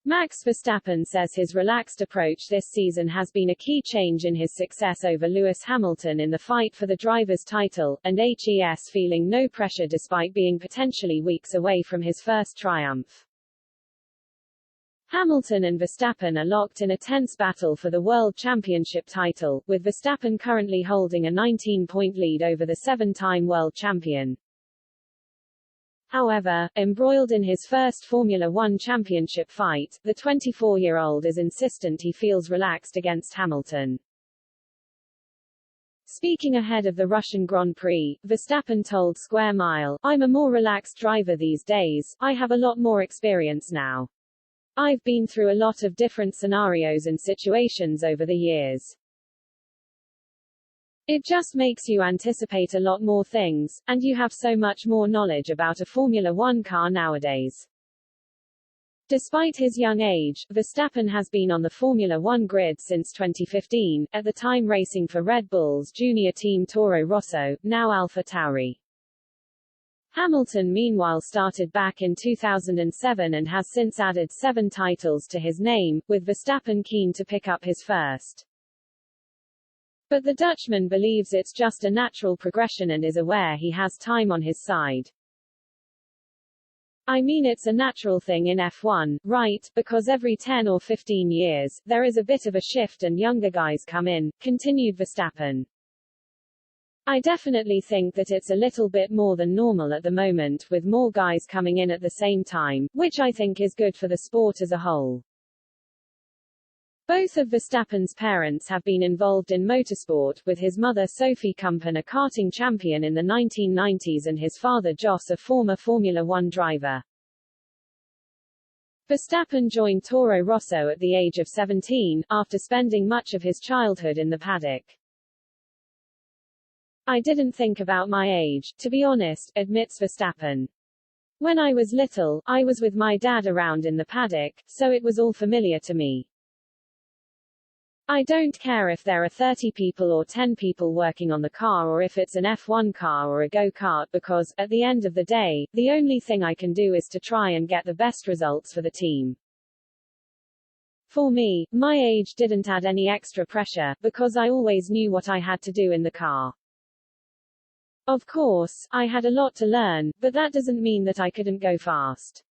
Max Verstappen says his relaxed approach this season has been a key change in his success over Lewis Hamilton in the fight for the driver's title, and HES feeling no pressure despite being potentially weeks away from his first triumph. Hamilton and Verstappen are locked in a tense battle for the World Championship title, with Verstappen currently holding a 19-point lead over the seven-time world champion. However, embroiled in his first Formula One championship fight, the 24-year-old is insistent he feels relaxed against Hamilton. Speaking ahead of the Russian Grand Prix, Verstappen told Square Mile, "I'm a more relaxed driver these days, I have a lot more experience now. I've been through a lot of different scenarios and situations over the years. It just makes you anticipate a lot more things, and you have so much more knowledge about a Formula One car nowadays." Despite his young age, Verstappen has been on the Formula One grid since 2015, at the time racing for Red Bull's junior team Toro Rosso, now AlphaTauri. Hamilton meanwhile started back in 2007 and has since added 7 titles to his name, with Verstappen keen to pick up his first. But the Dutchman believes it's just a natural progression and is aware he has time on his side. "I mean, it's a natural thing in F1, right, because every 10 or 15 years, there is a bit of a shift and younger guys come in," continued Verstappen. "I definitely think that it's a little bit more than normal at the moment, with more guys coming in at the same time, which I think is good for the sport as a whole." Both of Verstappen's parents have been involved in motorsport, with his mother Sophie Kumpen a karting champion in the 1990s and his father Jos a former Formula One driver. Verstappen joined Toro Rosso at the age of 17, after spending much of his childhood in the paddock. "I didn't think about my age, to be honest," admits Verstappen. "When I was little, I was with my dad around in the paddock, so it was all familiar to me. I don't care if there are 30 people or 10 people working on the car or if it's an F1 car or a go-kart because, at the end of the day, the only thing I can do is to try and get the best results for the team. For me, my age didn't add any extra pressure, because I always knew what I had to do in the car. Of course, I had a lot to learn, but that doesn't mean that I couldn't go fast."